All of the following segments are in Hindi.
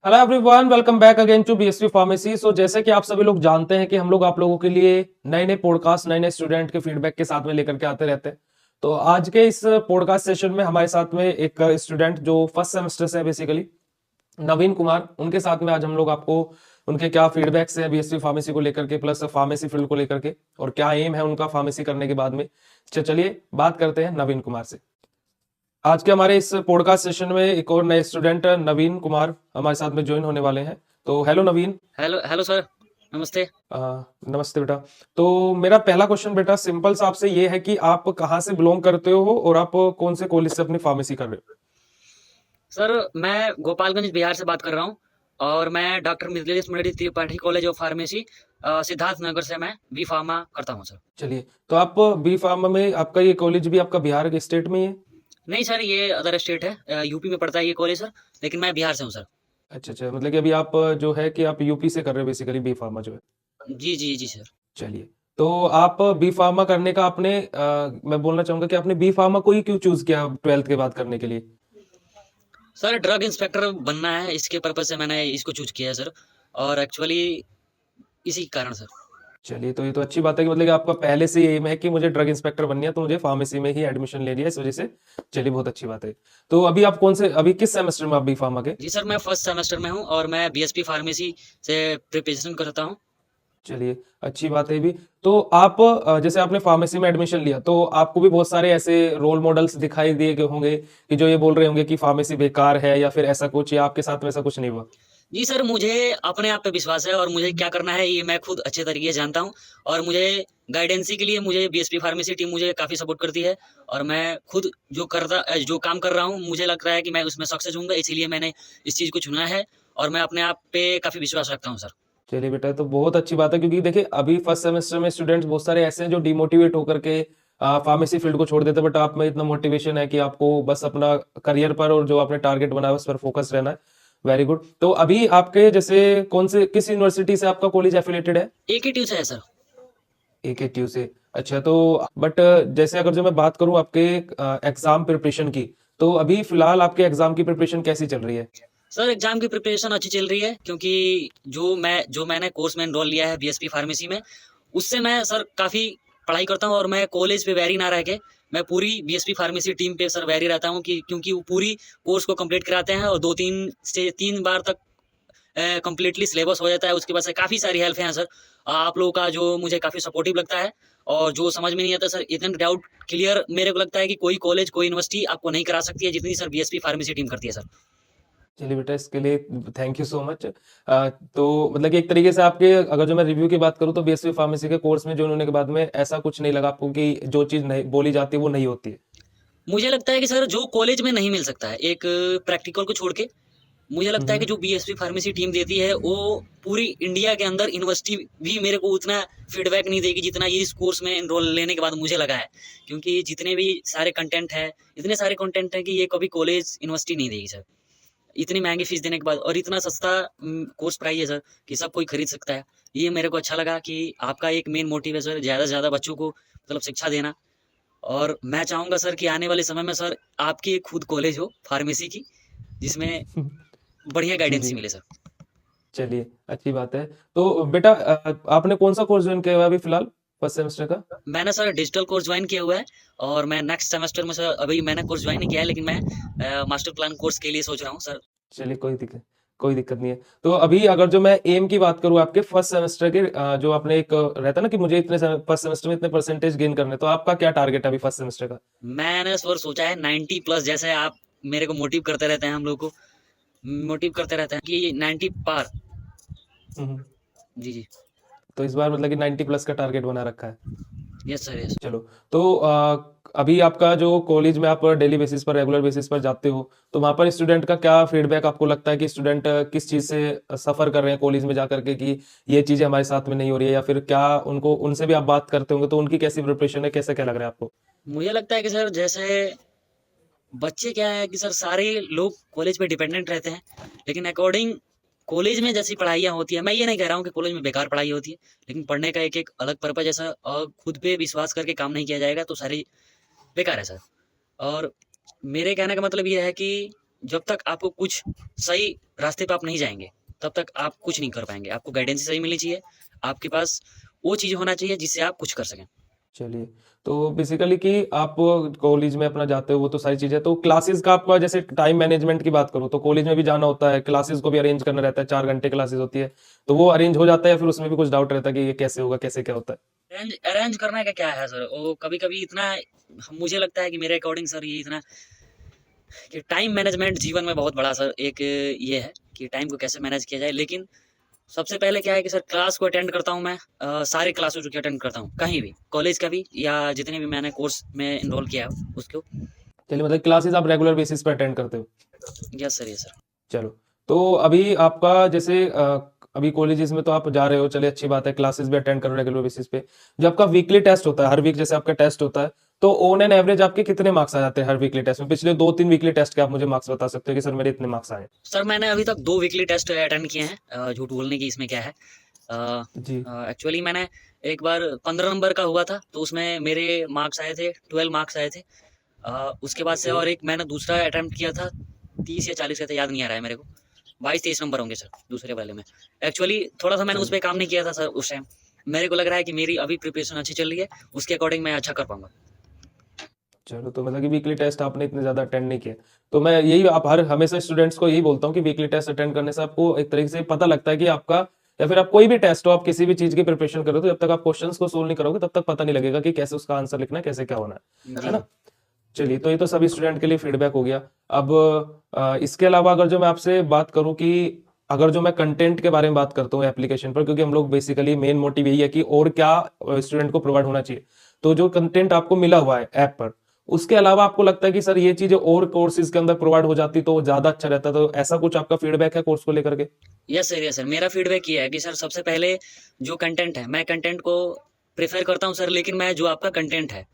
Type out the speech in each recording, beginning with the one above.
Hello everyone, welcome back again to BSV Pharmacy. So जैसे कि आप सभी लोग जानते हैं कि हम लोग आप लोगों के लिए नए नए पॉडकास्ट नए नए स्टूडेंट के फीडबैक के साथ में लेकर के आते रहते हैं। तो आज के इस पॉडकास्ट सेशन में हमारे साथ में एक स्टूडेंट जो फर्स्ट सेमेस्टर से है बेसिकली, नवीन कुमार, उनके साथ में आज हम लोग आपको उनके क्या फीडबैक्स है बीएसवी फार्मेसी को लेकर के, प्लस फार्मेसी फील्ड को लेकर के, और क्या एम है उनका फार्मेसी करने के बाद में। चलिए बात करते हैं नवीन कुमार से। आज के हमारे इस पॉडकास्ट सेशन में एक और नए स्टूडेंट नवीन कुमार हमारे साथ में ज्वाइन होने वाले हैं। तो hello Naveen. Hello hello sir. नमस्ते। नमस्ते बेटा। तो मेरा पहला क्वेश्चन बेटा सिंपल सा आपसे ये है कि आप कहाँ से बिलोंग करते हो और आप कौन से कॉलेज से अपनी फार्मेसी कर रहे हो। सर मैं गोपालगंज बिहार से बात कर रहा हूँ और मैं doctor Mithilesh Mani Tripathi college of pharmacy Siddharth Nagar से मैं बी फार्मा करता हूँ सर। चलिए, तो आप बी फार्मा में, आपका ये कॉलेज भी आपका बिहार के स्टेट में ही है। नहीं सर, ये अदर स्टेट है, यूपी में पड़ता है ये कॉलेज सर, लेकिन मैं बिहार से हूँ सर। अच्छा अच्छा, मतलब कि अभी आप जो है कि आप यूपी से कर रहे हो बेसिकली बी फार्मा जो है। जी जी जी सर। चलिए, तो आप बी फार्मा करने का आपने मैं बोलना चाहूंगा कि आपने बी फार्मा को ही क्यों चूज किया 12th के बाद करने के लिए। सर ड्रग इंस्पेक्टर बनना है, इसके पर्पज से मैंने इसको चूज किया है सर, और एक्चुअली इसी कारण सर। चलिए, तो ये तो अच्छी बात है कि मतलब कि आपका पहले से एम है कि मुझे ड्रग इंस्पेक्टर बननी है, तो मुझे फार्मेसी में ही एडमिशन ले लिया इस वजह से। चलिए, बहुत अच्छी बात है। तो अभी आप अभी किस सेमेस्टर में आप बी फार्मा के। जी सर, मैं फर्स्ट सेमेस्टर में हूँ और मैं बीएसपी फार्मेसी से प्रिपरेशन करता हूँ। चलिए, अच्छी बात है भी। तो आप जैसे आपने फार्मेसी में एडमिशन लिया तो आपको भी बहुत सारे ऐसे रोल मॉडल्स दिखाई दिए गए होंगे कि जो ये बोल रहे होंगे कि फार्मेसी बेकार है या फिर ऐसा कुछ, या आपके साथ में ऐसा कुछ नहीं हुआ। जी सर, मुझे अपने आप पे विश्वास है और मुझे क्या करना है ये मैं खुद अच्छे तरीके से जानता हूँ, और मुझे गाइडेंसी के लिए मुझे बीएसपी फार्मेसी टीम मुझे काफ़ी सपोर्ट करती है, और मैं खुद जो काम कर रहा हूँ मुझे लगता है कि मैं उसमें सक्सेस होऊंगा, इसीलिए मैंने इस चीज़ को चुना है और मैं अपने आप पे काफ़ी विश्वास रखता हूँ सर। चलिए बेटा, तो बहुत अच्छी बात है, क्योंकि देखिए अभी फर्स्ट सेमेस्टर में स्टूडेंट्स बहुत सारे ऐसे हैं जो डिमोटिवेट होकर के फार्मेसी फील्ड को छोड़ देते हैं, बट आप में इतना मोटिवेशन है कि आपको बस अपना करियर पर और जो आपने टारगेट बनाया उस पर फोकस रहना है। Very good. तो अभी आपके जैसे कौन से किस यूनिवर्सिटी से आपका कॉलेज एफिलेटेड है। एक ही ट्यूब से है सर। AKTU से। अच्छा, तो बट जैसे अगर जो मैं बात करूं आपके एग्जाम प्रिपरेशन की, तो अभी फिलहाल आपके एग्जाम की प्रिपरेशन कैसी चल रही है। सर एग्जाम की प्रिपरेशन अच्छी चल रही है, क्योंकि जो मैंने कोर्स में एनरोल लिया है बीएसपी फार्मेसी में, उससे मैं सर काफ़ी पढ़ाई करता हूँ, और मैं कॉलेज पे वैरी ना रह के मैं पूरी बीएसपी फार्मेसी टीम पे सर वैरी रहता हूँ, कि क्योंकि वो पूरी कोर्स को कंप्लीट कराते हैं और 2 3 बार तक कंप्लीटली सिलेबस हो जाता है। उसके बाद से काफ़ी सारी हेल्प है सर आप लोगों का, जो मुझे काफ़ी सपोर्टिव लगता है। और जो समझ में नहीं आता सर, इतना डाउट क्लियर मेरे को लगता है कि कोई कॉलेज कोई यूनिवर्सिटी आपको नहीं करा सकती है जितनी सर बीएसपी फार्मेसी टीम करती है सर। चलिए बेटा, इसके लिए थैंक यू सो मच। तो मतलब कि एक तरीके से आपके अगर जो मैं रिव्यू की बात करूं तो बीएससी फार्मेसी के कोर्स में जो होने के बाद में ऐसा कुछ नहीं लगा आपको कि जो चीज नहीं बोली जाती है वो नहीं होती है। मुझे लगता है कि सर जो कॉलेज में नहीं मिल सकता है एक प्रैक्टिकल को छोड़ के, मुझे लगता है कि हम्म। जो बीएसपी फार्मेसी टीम देती है वो पूरी इंडिया के अंदर यूनिवर्सिटी भी मेरे को उतना फीडबैक नहीं देगी जितना ये इस कोर्स में एनरोल लेने के बाद मुझे लगा है, क्योंकि जितने भी सारे कंटेंट है, इतने सारे कंटेंट है कि ये कभी कॉलेज यूनिवर्सिटी नहीं देगी सर, इतनी महंगी फीस देने के बाद, और इतना सस्ता कोर्स प्राइस है सर कि सब कोई खरीद सकता है। ये मेरे को अच्छा लगा कि आपका एक मेन मोटिव है सर ज़्यादा से ज़्यादा बच्चों को मतलब शिक्षा देना, और मैं चाहूँगा सर कि आने वाले समय में सर आपकी एक खुद कॉलेज हो फार्मेसी की, जिसमें बढ़िया जी गाइडेंस जी। मिले सर। चलिए, अच्छी बात है। तो बेटा आपने कौन सा कोर्स ज्वाइन किया हुआ है अभी फिलहाल फर्स्ट सेमेस्टर का। मैंने सर डिजिटल कोर्स ज्वाइन किया हुआ है, और मैं नेक्स्ट सेमेस्टर में सर, अभी मैंने कोर्स ज्वाइन नहीं किया है, लेकिन मैं मास्टर प्लान कोर्स के लिए सोच रहा हूँ सर। चलिए, कोई दिक्कत नहीं है। तो अभी अगर जो मैं एम की बात करूं आपके फर्स्ट सेमेस्टर के, जो आपने एक रहता है ना कि मुझे इतने फर्स्ट सेमेस्टर में इतने परसेंटेज गेन करने, तो आपका क्या टारगेट है अभी फर्स्ट सेमेस्टर का। मैंने सर सोचा है 90+, जैसे आप मेरे को मोटिव करते रहते हैं, हम लोग को मोटिव करते रहते हैं कि 90 पार। हम्म। जी जी। तो इस बार मतलब कि 90 प्लस का टारगेट बना रखा है। Yes sir yes. चलो, तो अभी आपका जो कॉलेज में आप डेली बेसिस पर रेगुलर बेसिस पर जाते हो, तो वहां पर स्टूडेंट का क्या फीडबैक आपको लगता है कि स्टूडेंट किस चीज से सफर कर रहे हैं कॉलेज में जाकर के, कि ये चीजें हमारे साथ में नहीं हो रही है, या फिर क्या उनको उनसे भी आप बात करते होंगे तो उनकी कैसी प्रिपरेशन है, कैसा क्या लग रहा है आपको। मुझे लगता है कि सर जैसे बच्चे क्या है कि सर सारे लोग कॉलेज पे डिपेंडेंट रहते हैं, लेकिन अकॉर्डिंग कॉलेज में जैसी पढ़ाइयाँ होती है, मैं ये नहीं कह रहा हूँ कि कॉलेज में बेकार पढ़ाई होती है, लेकिन पढ़ने का एक एक अलग पर्पज है सर, और खुद पे विश्वास करके काम नहीं किया जाएगा तो सारी बेकार है सर। और मेरे कहने का मतलब ये है कि जब तक आपको कुछ सही रास्ते पे आप नहीं जाएंगे तब तक आप कुछ नहीं कर पाएंगे। आपको गाइडेंस सही मिलनी चाहिए, आपके पास वो चीज़ होना चाहिए जिससे आप कुछ कर सकें। चलिए, तो बेसिकली कि आप कॉलेज में अपना जाते हो वो तो सारी चीज़ें, तो क्लासेस का आपका जैसे टाइम मैनेजमेंट की बात करूँ तो कॉलेज में भी जाना होता है, क्लासेस को भी अरेंज करना रहता है, 4 घंटे क्लासेस होती है, तो वो अरेंज हो जाता है या फिर उसमें भी कुछ डाउट रहता है कि ये कैसे होगा, कैसे क्या होता है? अरेंज अरेंज करने का क्या है सर, वो कभी-कभी इतना मुझे लगता है कि मेरे अकॉर्डिंग सर ये इतना कि टाइम मैनेजमेंट जीवन में बहुत बड़ा सर एक ये है कि टाइम को कैसे मैनेज किया जाए। लेकिन सबसे पहले क्या है कि सर क्लास को अटेंड करता हूँ मैं, सारे क्लासेस को अटेंड करता हूँ, कहीं भी, कॉलेज का भी या जितने भी मैंने कोर्स में एनरोल किया है उसको। चलिए, मतलब क्लासेस आप रेगुलर बेसिस पे अटेंड करते हो? Yes sir, yes sir. चलो, तो अभी आपका जैसे अभी कॉलेजेस में तो आप जा रहे हो, चलिए अच्छी बात है, क्लासेस भी अटेंड कर रहे हो रेगुलर बेसिस पे। जो आपका वीकली टेस्ट होता है, हर वीक जैसे आपका टेस्ट होता है, तो ऑन एन एवरेज आपके कितने मार्क्स आ जाते हैं हर वीकली टेस्ट में? पिछले 2-3 वीकली टेस्ट के आप मुझे मार्क्स बता सकते हो कि सर मेरे इतने मार्क्स आए? सर मैंने अभी तक 2 वीकली टेस्ट अटेंड किए हैं, झूठ बोलने की इसमें क्या है। जी। एक्चुअली मैंने एक बार 15 नंबर का हुआ था, तो उसमें मेरे मार्क्स आए थे, 12 मार्क्स आए थे। उसके बाद से ओके। और एक मैंने दूसरा अटेम्प्ट किया था, 30 या 40 का था, याद नहीं आ रहा है मेरे को। 22-23 नंबर होंगे सर दूसरे वाले में। एक्चुअली थोड़ा-सा मैंने उस चलिए। पे काम नहीं किया था सर उस टाइम। मेरे को लग रहा है कि मेरी अभी प्रिपरेशन अच्छी चल रही है, उसके अकॉर्डिंग मैं अच्छा कर पाऊँगा। चलो, तो मतलब कि वीकली टेस्ट आपने इतने ज़्यादा अटेंड नहीं किए। तो मैं यही आप हर हमेशा स्टूडेंट्स को यही बोलता हूँ कि वीकली टेस्ट अटेंड करने से आपको एक तरीके से पता लगता है कि आपका, या फिर आप कोई भी टेस्ट हो, आप किसी भी चीज़ की प्रिपरेशन करो, तो जब तक आप क्वेश्चंस को सोल्व नहीं करोगे तब तक पता नहीं लगेगा कि कैसे उसका आंसर लिखना है, कैसे क्या होना है जी। ना? चलिए, तो ये तो सभी स्टूडेंट के लिए फीडबैक हो गया। अब इसके अलावा अगर जो मैं आपसे बात करूँ कि अगर जो मैं कंटेंट के बारे में बात करता हूँ एप्लीकेशन पर, क्योंकि हम लोग बेसिकली मेन मोटिव यही है कि और क्या स्टूडेंट को प्रोवाइड होना चाहिए। तो जो कंटेंट आपको मिला हुआ है ऐप पर, उसके अलावा आपको लगता है कि सर ये चीज़ें और कोर्सेज़ के अंदर प्रोवाइड हो जाती तो ज़्यादा अच्छा रहता, तो ऐसा कुछ आपका फीडबैक है कोर्स को लेकर के? Yes sir, yes sir. मेरा फीडबैक ये है कि सर सबसे पहले जो कंटेंट है, मैं कंटेंट को प्रेफ़र करता हूँ सर, लेकिन मैं जो आपका कंटेंट है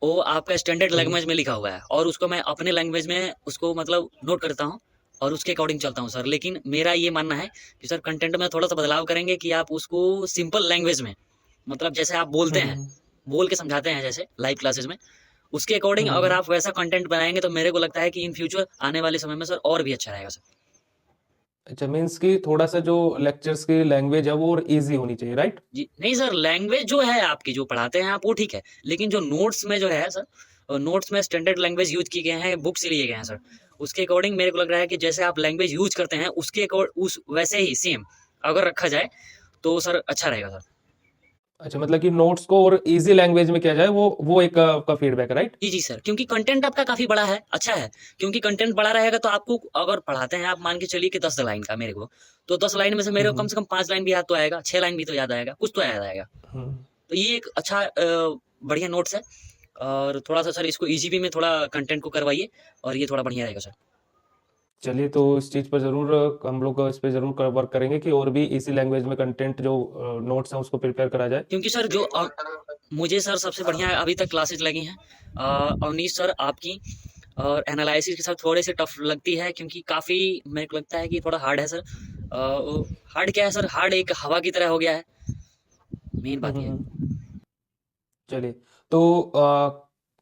वो आपका स्टैंडर्ड हुँ, लैंग्वेज में लिखा हुआ है और उसको मैं अपने लैंग्वेज में उसको मतलब नोट करता हूँ और उसके अकॉर्डिंग चलता हूँ सर। लेकिन मेरा ये मानना है कि सर कंटेंट में थोड़ा सा बदलाव करेंगे कि आप उसको सिंपल लैंग्वेज में, मतलब जैसे आप बोलते हुँ, हैं, हुँ, बोल के समझाते हैं जैसे लाइव क्लासेस में, उसके अकॉर्डिंग हुँ, अगर हुँ। आप वैसा कंटेंट बनाएंगे तो मेरे को लगता है कि इन फ्यूचर आने वाले समय में सर और भी अच्छा रहेगा सर। अच्छा, मीन्स कि थोड़ा-सा जो लेक्चर्स की लैंग्वेज है वो और ईज़ी होनी चाहिए, राइट? जी, नहीं सर, लैंग्वेज जो है आपकी जो पढ़ाते हैं आप वो ठीक है, लेकिन जो नोट्स में जो है सर, नोट्स में स्टैंडर्ड लैंग्वेज यूज़ की गए हैं, बुक से लिए गए हैं सर। उसके अकॉर्डिंग मेरे को लग रहा है कि जैसे आप लैंग्वेज यूज़ करते हैं उसके उस वैसे ही सेम अगर रखा जाए तो सर अच्छा रहेगा सर। अच्छा, मतलब कि नोट्स को और ईज़ी लैंग्वेज में किया जाए, वो एक आपका फीडबैक है, राइट? जी, जी सर, क्योंकि कंटेंट आपका काफ़ी बड़ा है, अच्छा है, क्योंकि कंटेंट बड़ा रहेगा तो आपको अगर पढ़ाते हैं आप मान के चलिए कि 10 लाइन का मेरे को, तो 10 लाइन में से हुँ, मेरे को कम हुँ, से कम 5 लाइन भी याद तो आएगा, 6 लाइन भी तो याद आएगा, कुछ तो याद आएगा। हुँ। तो ये एक अच्छा बढ़िया नोट्स है और थोड़ा-सा सर इसको ईज़ी वे में थोड़ा कंटेंट को करवाइए और ये थोड़ा बढ़िया रहेगा सर। चलिए, तो इस चीज़ पर ज़रूर हम लोग इस पे ज़रूर वर्क करेंगे कि और भी इसी लैंग्वेज में कंटेंट जो नोट्स हैं उसको प्रिपेयर करा जाए। क्योंकि सर जो मुझे सर सबसे बढ़िया अभी तक क्लासेस लगी हैं अवनीश सर आपकी, और एनालिसिस के साथ थोड़े से टफ लगती है क्योंकि काफ़ी मेरे को लगता है कि थोड़ा हार्ड है सर। हार्ड क्या है सर, हार्ड एक हवा की तरह हो गया है, मेन हुँ, बात हुँ, ये है। हुँ। चलिए, तो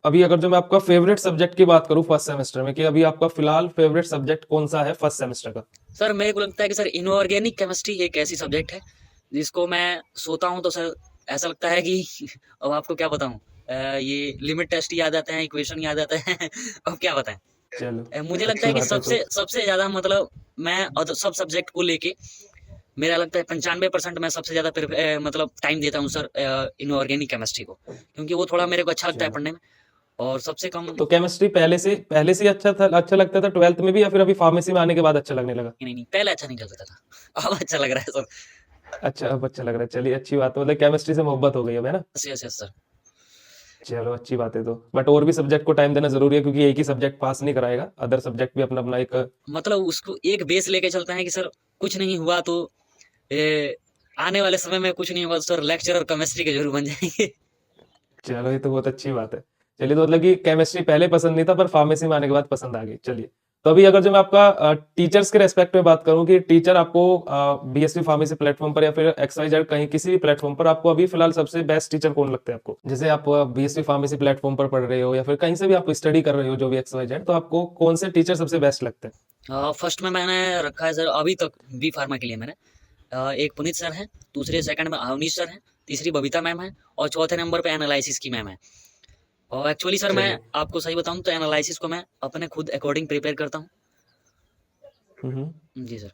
अभी अगर जो मैं आपका फेवरेट सब्जेक्ट की बात करूँ फर्स्ट सेमेस्टर में, कि अभी आपका फिलहाल फेवरेट सब्जेक्ट कौन-सा है फर्स्ट सेमेस्टर का? सर मेरे को लगता है कि सर इनऑर्गेनिक केमिस्ट्री एक ऐसी सब्जेक्ट है जिसको मैं सोता हूँ तो सर ऐसा लगता है कि अब आपको क्या बताऊँ, ये लिमिट टेस्ट याद आते हैं, इक्वेशन याद आते हैं अब क्या बताएं। चलो, मुझे लगता अच्छी है कि बात है तो। सबसे सबसे ज़्यादा मतलब मैं सब सब्जेक्ट को लेके मेरा लगता है 95% मैं सबसे ज़्यादा मतलब टाइम देता हूँ सर इनऑर्गेनिक केमिस्ट्री को, क्योंकि वो थोड़ा मेरे को अच्छा लगता है चलो, पढ़ने में। और सबसे कम तो केमिस्ट्री पहले से ही अच्छा लगता था 12th में भी, या फिर अभी फार्मेसी में आने के बाद अच्छा लगने लगा? नहीं, नहीं, पहले अच्छा नहीं लगता था अब अच्छा लग रहा है सर। अच्छा, अब अच्छा लग रहा है। चलिए, अच्छी बात है, मतलब केमिस्ट्री से मोहब्बत हो गई अब, है ना? Yes, yes, yes sir. चलो, अच्छी बात है तो। बट और भी सब्जेक्ट को टाइम देना ज़रूरी है, क्योंकि एक ही सब्जेक्ट पास नहीं कराएगा। अदर सब्जेक्ट भी अपना-अपना एक। मतलब उसको एक बेस लेके चलते हैं कि सर कुछ नहीं हुआ तो ए, आने वाले समय में कुछ नहीं हुआ तो सर लेक्चरर केमिस्ट्री के जरूर बन जाएंगे। चलो, ये तो बहुत अच्छी बात है। चलिए, तो मतलब कि केमिस्ट्री पहले पसंद नहीं था, पर फार्मेसी में आने के बाद पसंद आ गई। चलिए, तो अभी अगर जो मैं आपका टीचर्स के रेस्पेक्ट में बात करूं कि टीचर आपको बीएसवी फार्मेसी प्लेटफॉर्म पर या फिर XYZ कहीं किसी भी प्लेटफॉर्म पर आपको अभी फिलहाल सबसे बेस्ट टीचर कौन लगता है आपको? जैसे आप बीएसवी फार्मेसी प्लेटफॉर्म पर पढ़ रहे हो या फिर कहीं से भी आप स्टडी कर रहे हो जो भी XYZ, तो आपको कौन से टीचर सबसे बेस्ट लगते हैं? फर्स्ट में मैंने रखा है सर अभी तक बी फार्मा के लिए मैंने एक पुनीत सर है, दूसरे सेकंड में अवनीश सर है, तीसरी बबीता मैम है और चौथे नंबर पे एनालिसिस की मैम है। और एक्चुअली सर मैं चलिए। आपको सही बताऊं तो एनालिसिस को मैं अपने खुद अकॉर्डिंग प्रिपेयर करता हूँ। जी सर।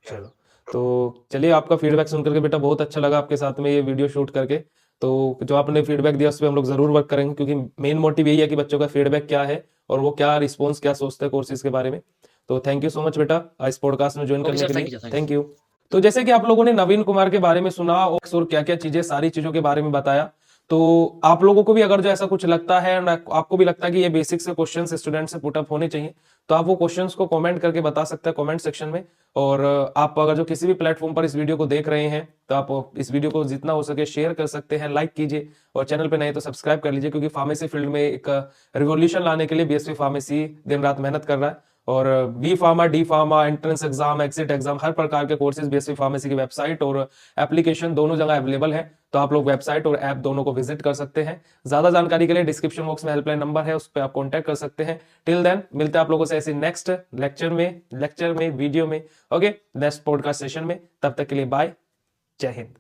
चलो, तो चलिए, आपका फीडबैक सुन करके बेटा बहुत अच्छा लगा आपके साथ में ये वीडियो शूट करके। तो जो आपने फीडबैक दिया उस पर हम लोग जरूर वर्क करेंगे, क्योंकि मेन मोटिव यही है कि बच्चों का फीडबैक क्या है और वो क्या रिस्पॉन्स क्या सोचते हैं कोर्सेज के बारे में। तो थैंक यू सो मच बेटा इस पॉडकास्ट में ज्वाइन ओके करने सर, के थैंक लिए। You sir, thank you. तो जैसे कि आप लोगों ने नवीन कुमार के बारे में सुना और क्या क्या चीजें, सारी चीजों के बारे में बताया, तो आप लोगों को भी अगर जो ऐसा कुछ लगता है और आपको भी लगता है कि ये बेसिक से क्वेश्चंस स्टूडेंट से पुटअप होने चाहिए, तो आप वो क्वेश्चंस को कमेंट करके बता सकते हैं कमेंट सेक्शन में। और आप अगर जो किसी भी प्लेटफॉर्म पर इस वीडियो को देख रहे हैं, तो आप इस वीडियो को जितना हो सके शेयर कर सकते हैं, लाइक कीजिए और चैनल पे नए तो सब्सक्राइब कर लीजिए, क्योंकि फार्मेसी फील्ड में एक रिवॉल्यूशन लाने के लिए बीएसवी फार्मेसी दिन रात मेहनत कर रहा है। और B pharma, D pharma, entrance exam, exit exam, हर प्रकार के कोर्सेज बीएसवी फार्मेसी की वेबसाइट और एप्लीकेशन दोनों जगह अवेलेबल है। तो आप लोग वेबसाइट और ऐप दोनों को विजिट कर सकते हैं। ज्यादा जानकारी के लिए डिस्क्रिप्शन बॉक्स में हेल्पलाइन नंबर है, उस पर आप कॉन्टैक्ट कर सकते हैं। टिल देन मिलते हैं आप लोगों से ऐसे नेक्स्ट लेक्चर में वीडियो में, ओके, नेक्स्ट पॉडकास्ट सेशन में। तब तक के लिए बाय, जय हिंद।